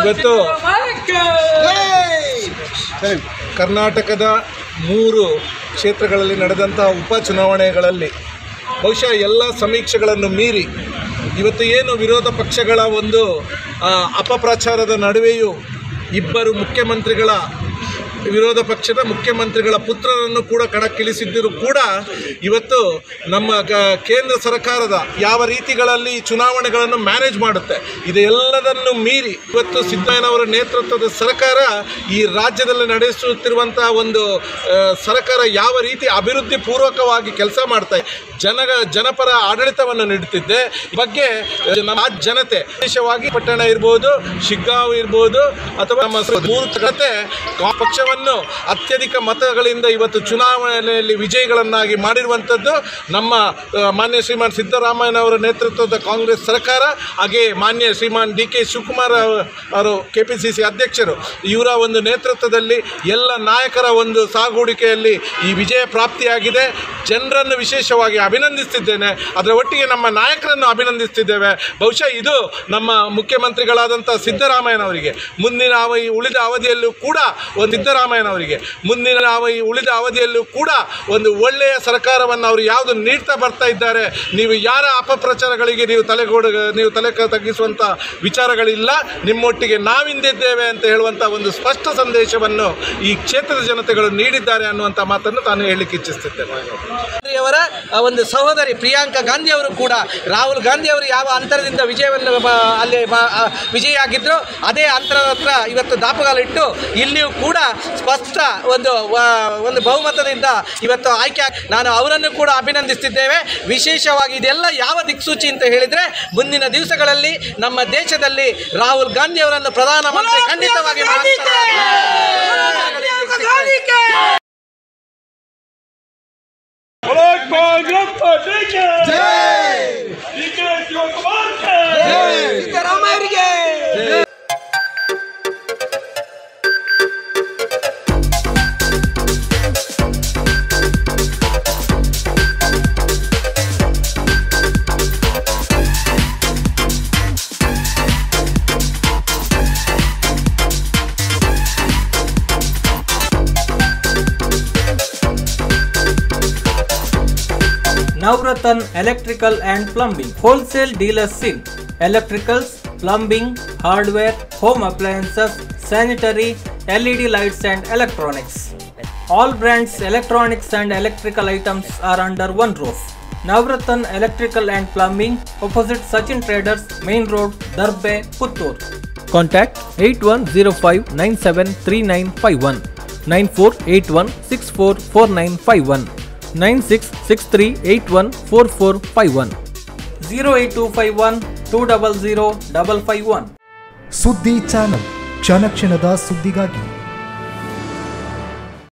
ಇವತ್ತು ಕರ್ನಾಟಕದ 3 ಕ್ಷೇತ್ರಗಳಲ್ಲಿ ನಡೆದಂಥ ಉಪಚುನಾವಣೆಗಳಲ್ಲಿ ಬಹುಶಃ ಎಲ್ಲ ಸಮೀಕ್ಷೆಗಳನ್ನು ಮೀರಿ ಇವತ್ತು ಏನು ವಿರೋಧ ಪಕ್ಷಗಳ ಒಂದು ಅಪಪ್ರಚಾರದ ನಡುವೆಯೂ ಇಬ್ಬರು ಮುಖ್ಯಮಂತ್ರಿಗಳ ವಿರೋಧ ಪಕ್ಷದ ಮುಖ್ಯಮಂತ್ರಿಗಳ ಪುತ್ರರನ್ನು ಕೂಡ ಕಣಕ್ಕಿಳಿಸಿದ್ದರೂ ಕೂಡ ಇವತ್ತು ನಮ್ಮ ಕೇಂದ್ರ ಸರ್ಕಾರದ ಯಾವ ರೀತಿಗಳಲ್ಲಿ ಚುನಾವಣೆಗಳನ್ನು ಮ್ಯಾನೇಜ್ ಮಾಡುತ್ತೆ ಇದೆಲ್ಲದನ್ನು ಮೀರಿ ಇವತ್ತು ಸಿದ್ದರಾಮಯ್ಯನವರ ನೇತೃತ್ವದ ಸರ್ಕಾರ ಈ ರಾಜ್ಯದಲ್ಲಿ ನಡೆಸುತ್ತಿರುವಂಥ ಒಂದು ಸರ್ಕಾರ ಯಾವ ರೀತಿ ಅಭಿವೃದ್ಧಿ ಪೂರ್ವಕವಾಗಿ ಕೆಲಸ ಮಾಡ್ತಾ ಜನಪರ ಆಡಳಿತವನ್ನು ನೀಡುತ್ತಿದ್ದೆ ಈ ಬಗ್ಗೆ ನಮ್ಮ ಜನತೆ ವಿಶೇಷವಾಗಿ ಪಟ್ಟಣ ಇರ್ಬೋದು, ಶಿಗ್ಗಾಂವ್ ಇರ್ಬೋದು ಅಥವಾ ನಮ್ಮ ಜನತೆ ಪಕ್ಷವನ್ನು ಅತ್ಯಧಿಕ ಮತಗಳಿಂದ ಇವತ್ತು ಚುನಾವಣೆಯಲ್ಲಿ ವಿಜಯಗಳನ್ನಾಗಿ ಮಾಡಿರುವಂಥದ್ದು ನಮ್ಮ ಮಾನ್ಯ ಶ್ರೀಮಾನ್ ಸಿದ್ದರಾಮಯ್ಯನವರ ನೇತೃತ್ವದ ಕಾಂಗ್ರೆಸ್ ಸರ್ಕಾರ. ಹಾಗೆ ಮಾನ್ಯ ಶ್ರೀಮಾನ್ DK ಶಿವಕುಮಾರ್ ಅವರು KPCC ಅಧ್ಯಕ್ಷರು ಇವರ ಒಂದು ನೇತೃತ್ವದಲ್ಲಿ ಎಲ್ಲ ನಾಯಕರ ಒಂದು ಸಾಗೂಡಿಕೆಯಲ್ಲಿ ಈ ವಿಜಯ ಪ್ರಾಪ್ತಿಯಾಗಿದೆ. ಜನರನ್ನು ವಿಶೇಷವಾಗಿ ಅಭಿನಂದಿಸ್ತಿದ್ದೇನೆ, ಅದರ ಒಟ್ಟಿಗೆ ನಮ್ಮ ನಾಯಕರನ್ನು ಅಭಿನಂದಿಸ್ತಿದ್ದೇವೆ. ಬಹುಶಃ ಇದು ನಮ್ಮ ಮುಖ್ಯಮಂತ್ರಿಗಳಾದಂಥ ಸಿದ್ದರಾಮಯ್ಯನವರಿಗೆ ಮುಂದಿನ ಉಳಿದ ಅವಧಿಯಲ್ಲೂ ಕೂಡ ಒಂದು ಒಳ್ಳೆಯ ಸರ್ಕಾರವನ್ನು ಅವರು ಯಾವುದು ನೀಡ್ತಾ ಬರ್ತಾ ಇದ್ದಾರೆ. ನೀವು ಯಾರ ಅಪಪ್ರಚಾರಗಳಿಗೆ ನೀವು ತಲೆ ತಗ್ಗಿಸುವಂಥ ವಿಚಾರಗಳಿಲ್ಲ, ನಿಮ್ಮೊಟ್ಟಿಗೆ ನಾವಿಂದಿದ್ದೇವೆ ಅಂತ ಹೇಳುವಂಥ ಒಂದು ಸ್ಪಷ್ಟ ಸಂದೇಶವನ್ನು ಈ ಕ್ಷೇತ್ರದ ಜನತೆಗಳು ನೀಡಿದ್ದಾರೆ ಅನ್ನುವಂಥ ಮಾತನ್ನು ನಾನು ಹೇಳಲಿಕ್ಕೆ ಇಚ್ಛಿಸುತ್ತೇನೆ. ಅವರ ಒಂದು ಸಹೋದರಿ ಪ್ರಿಯಾಂಕಾ ಗಾಂಧಿ ಅವರು ಕೂಡ ರಾಹುಲ್ ಗಾಂಧಿ ಅವರು ಯಾವ ಅಂತರದಿಂದ ವಿಜಯವನ್ನು ಅಲ್ಲಿ ವಿಜಯ ಆಗಿದ್ರು ಅದೇ ಅಂತರದ ಹತ್ರ ಇವತ್ತು ದಾಪುಗಾಲಿಟ್ಟು ಇಲ್ಲಿಯೂ ಕೂಡ ಸ್ಪಷ್ಟ ಒಂದು ಬಹುಮತದಿಂದ ಇವತ್ತು ಆಯ್ಕೆ. ನಾನು ಅವರನ್ನು ಕೂಡ ಅಭಿನಂದಿಸ್ತಿದ್ದೇವೆ. ವಿಶೇಷವಾಗಿ ಇದೆಲ್ಲ ಯಾವ ದಿಕ್ಸೂಚಿ ಅಂತ ಹೇಳಿದರೆ ಮುಂದಿನ ದಿವಸಗಳಲ್ಲಿ ನಮ್ಮ ದೇಶದಲ್ಲಿ ರಾಹುಲ್ ಗಾಂಧಿ ಅವರನ್ನು ಪ್ರಧಾನಮಂತ್ರಿ ಖಂಡಿತವಾಗಿ Navratan Electrical and Plumbing Wholesale Dealers in Electricals, Plumbing, Hardware, Home Appliances, Sanitary, LED Lights and Electronics. All brands electronics and electrical items are under one roof. Navratan Electrical and Plumbing, opposite Sachin Traders, Main Road, Darbe, Puttur. Contact 8105973951 9481644951 9663814451 08251 200 551. ಸುದ್ದಿ channel ಕ್ಷಣ ಕ್ಷಣದ ಸುದ್ದಿಗಾಗಿ